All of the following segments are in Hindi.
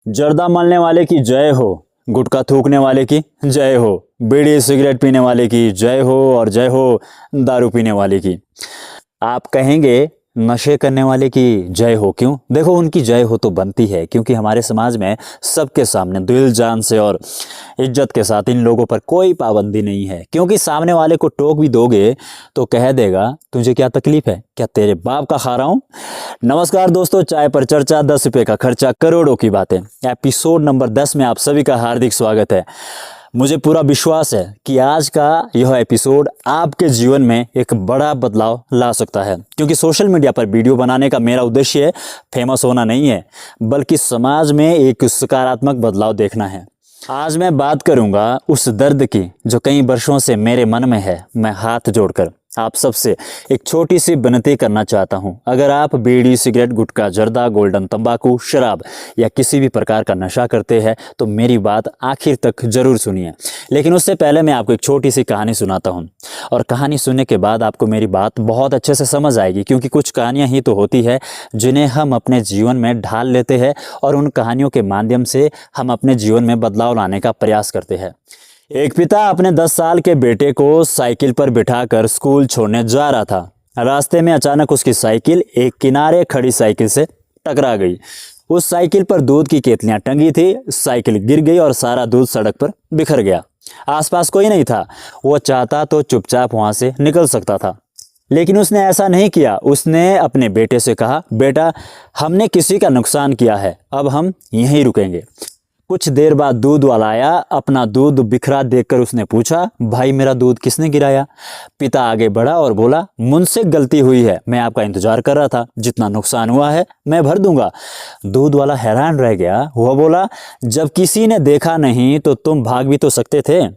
जर्दा मलने वाले की जय हो, गुटखा थूकने वाले की जय हो, बीड़ी सिगरेट पीने वाले की जय हो और जय हो दारू पीने वाले की। आप कहेंगे नशे करने वाले की जय हो क्यों? देखो, उनकी जय हो तो बनती है क्योंकि हमारे समाज में सबके सामने दिल जान से और इज्जत के साथ इन लोगों पर कोई पाबंदी नहीं है। क्योंकि सामने वाले को टोक भी दोगे तो कह देगा तुझे क्या तकलीफ है, क्या तेरे बाप का खा रहा हूं? नमस्कार दोस्तों, चाय पर चर्चा, 10 रुपये का खर्चा, करोड़ों की बातें, एपिसोड नंबर 10 में आप सभी का हार्दिक स्वागत है। मुझे पूरा विश्वास है कि आज का यह एपिसोड आपके जीवन में एक बड़ा बदलाव ला सकता है। क्योंकि सोशल मीडिया पर वीडियो बनाने का मेरा उद्देश्य फेमस होना नहीं है, बल्कि समाज में एक सकारात्मक बदलाव देखना है। आज मैं बात करूंगा उस दर्द की जो कई वर्षों से मेरे मन में है। मैं हाथ जोड़कर आप सबसे एक छोटी सी विनती करना चाहता हूं। अगर आप बीड़ी, सिगरेट, गुटखा, जर्दा, गोल्डन तंबाकू, शराब या किसी भी प्रकार का नशा करते हैं तो मेरी बात आखिर तक जरूर सुनिए। लेकिन उससे पहले मैं आपको एक छोटी सी कहानी सुनाता हूं, और कहानी सुनने के बाद आपको मेरी बात बहुत अच्छे से समझ आएगी। क्योंकि कुछ कहानियां ही तो होती है जिन्हें हम अपने जीवन में ढाल लेते हैं और उन कहानियों के माध्यम से हम अपने जीवन में बदलाव लाने का प्रयास करते हैं। एक पिता अपने 10 साल के बेटे को साइकिल पर बिठाकर स्कूल छोड़ने जा रहा था। रास्ते में अचानक उसकी साइकिल एक किनारे खड़ी साइकिल से टकरा गई। उस साइकिल पर दूध की केतलियां टंगी थी। साइकिल गिर गई और सारा दूध सड़क पर बिखर गया। आसपास कोई नहीं था। वो चाहता तो चुपचाप वहां से निकल सकता था, लेकिन उसने ऐसा नहीं किया। उसने अपने बेटे से कहा, बेटा, हमने किसी का नुकसान किया है, अब हम यहीं रुकेंगे। कुछ देर बाद दूध वाला आया। अपना दूध बिखरा देखकर उसने पूछा, भाई, मेरा दूध किसने गिराया? पिता आगे बढ़ा और बोला, मुझसे गलती हुई है, मैं आपका इंतजार कर रहा था, जितना नुकसान हुआ है मैं भर दूंगा। दूध वाला हैरान रह गया। वह बोला, जब किसी ने देखा नहीं तो तुम भाग भी तो सकते थे।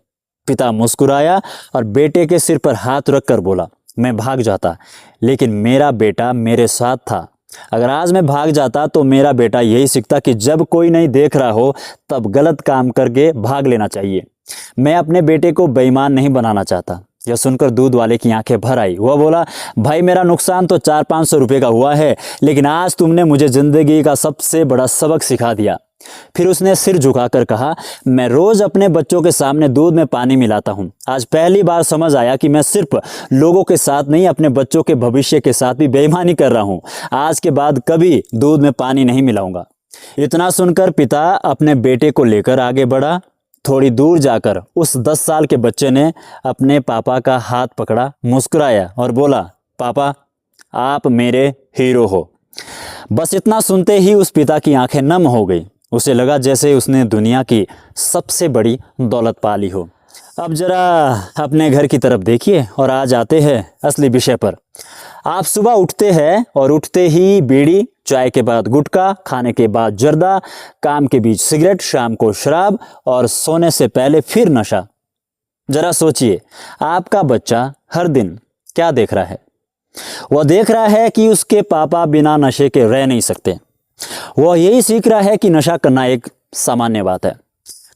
पिता मुस्कुराया और बेटे के सिर पर हाथ रखकर बोला, मैं भाग जाता, लेकिन मेरा बेटा मेरे साथ था। अगर आज मैं भाग जाता तो मेरा बेटा यही सीखता कि जब कोई नहीं देख रहा हो तब गलत काम करके भाग लेना चाहिए। मैं अपने बेटे को बेईमान नहीं बनाना चाहता। यह सुनकर दूध वाले की आंखें भर आई। वह बोला, भाई, मेरा नुकसान तो 400-500 रुपये का हुआ है, लेकिन आज तुमने मुझे जिंदगी का सबसे बड़ा सबक सिखा दिया। फिर उसने सिर झुकाकर कहा, मैं रोज अपने बच्चों के सामने दूध में पानी मिलाता हूँ। आज पहली बार समझ आया कि मैं सिर्फ लोगों के साथ नहीं, अपने बच्चों के भविष्य के साथ भी बेईमानी कर रहा हूँ। आज के बाद कभी दूध में पानी नहीं मिलाऊंगा। इतना सुनकर पिता अपने बेटे को लेकर आगे बढ़ा। थोड़ी दूर जाकर उस 10 साल के बच्चे ने अपने पापा का हाथ पकड़ा, मुस्कुराया और बोला, पापा, आप मेरे हीरो हो। बस इतना सुनते ही उस पिता की आंखें नम हो गई। उसे लगा जैसे उसने दुनिया की सबसे बड़ी दौलत पा ली हो। अब जरा अपने घर की तरफ देखिए और आज आते हैं असली विषय पर। आप सुबह उठते हैं और उठते ही बीड़ी, चाय के बाद गुटखा, खाने के बाद जर्दा, काम के बीच सिगरेट, शाम को शराब और सोने से पहले फिर नशा। जरा सोचिए, आपका बच्चा हर दिन क्या देख रहा है? वह देख रहा है कि उसके पापा बिना नशे के रह नहीं सकते। वह यही सीख रहा है कि नशा करना एक सामान्य बात है।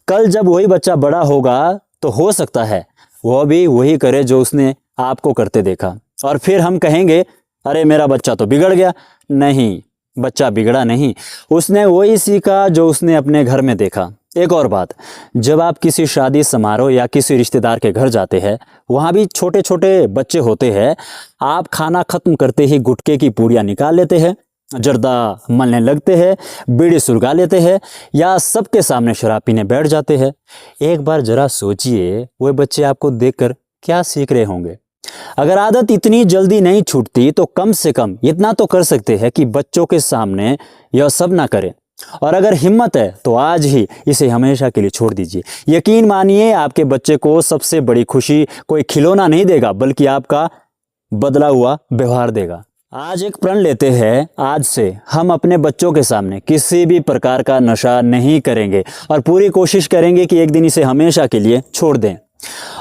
कल जब वही बच्चा बड़ा होगा तो हो सकता है वह भी वही करे जो उसने आपको करते देखा, और फिर हम कहेंगे, अरे मेरा बच्चा तो बिगड़ गया। नहीं, बच्चा बिगड़ा नहीं, उसने वही सीखा जो उसने अपने घर में देखा। एक और बात, जब आप किसी शादी समारोह या किसी रिश्तेदार के घर जाते हैं, वहाँ भी छोटे छोटे बच्चे होते हैं। आप खाना खत्म करते ही गुटखे की पूड़ियाँ निकाल लेते हैं, जर्दा मलने लगते हैं, बीड़ी सुलगा लेते हैं या सबके सामने शराब पीने बैठ जाते हैं। एक बार जरा सोचिए, वे बच्चे आपको देखकर क्या सीख रहे होंगे? अगर आदत इतनी जल्दी नहीं छूटती तो कम से कम इतना तो कर सकते हैं कि बच्चों के सामने यह सब ना करें। और अगर हिम्मत है तो आज ही इसे हमेशा के लिए छोड़ दीजिए। यकीन मानिए, आपके बच्चे को सबसे बड़ी खुशी कोई खिलौना नहीं देगा, बल्कि आपका बदला हुआ व्यवहार देगा। आज एक प्रण लेते हैं, आज से हम अपने बच्चों के सामने किसी भी प्रकार का नशा नहीं करेंगे और पूरी कोशिश करेंगे कि एक दिन इसे हमेशा के लिए छोड़ दें।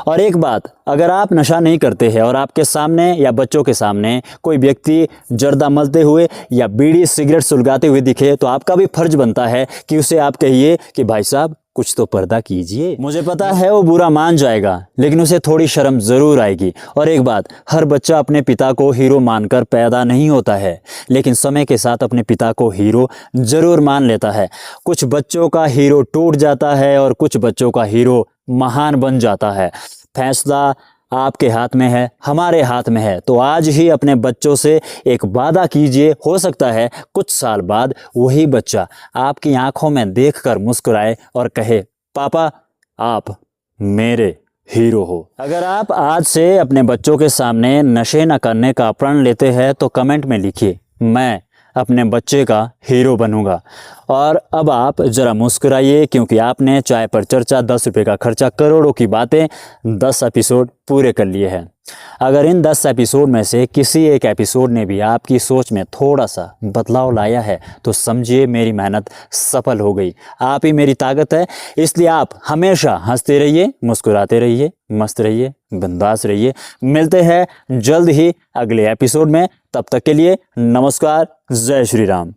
और एक बात, अगर आप नशा नहीं करते हैं और आपके सामने या बच्चों के सामने कोई व्यक्ति जर्दा मलते हुए या बीड़ी सिगरेट सुलगाते हुए दिखे तो आपका भी फर्ज बनता है कि उसे आप कहिए कि भाई साहब, कुछ तो पर्दा कीजिए। मुझे पता है वो बुरा मान जाएगा, लेकिन उसे थोड़ी शर्म जरूर आएगी। और एक बात, हर बच्चा अपने पिता को हीरो मानकर पैदा नहीं होता है, लेकिन समय के साथ अपने पिता को हीरो जरूर मान लेता है। कुछ बच्चों का हीरो टूट जाता है और कुछ बच्चों का हीरो महान बन जाता है। फैसला आपके हाथ में है, हमारे हाथ में है। तो आज ही अपने बच्चों से एक वादा कीजिए, हो सकता है कुछ साल बाद वही बच्चा आपकी आंखों में देखकर मुस्कुराए और कहे, पापा आप मेरे हीरो हो। अगर आप आज से अपने बच्चों के सामने नशे न करने का प्रण लेते हैं तो कमेंट में लिखिए, मैं अपने बच्चे का हीरो बनूंगा। और अब आप ज़रा मुस्कुराइए, क्योंकि आपने चाय पर चर्चा 10 रुपये का खर्चा करोड़ों की बातें 10 एपिसोड पूरे कर लिए हैं। अगर इन 10 एपिसोड में से किसी एक एपिसोड ने भी आपकी सोच में थोड़ा सा बदलाव लाया है तो समझिए मेरी मेहनत सफल हो गई। आप ही मेरी ताकत है, इसलिए आप हमेशा हंसते रहिए, मुस्कुराते रहिए, मस्त रहिए, बिंदास रहिए। मिलते हैं जल्द ही अगले एपिसोड में, तब तक के लिए नमस्कार, जय श्री राम।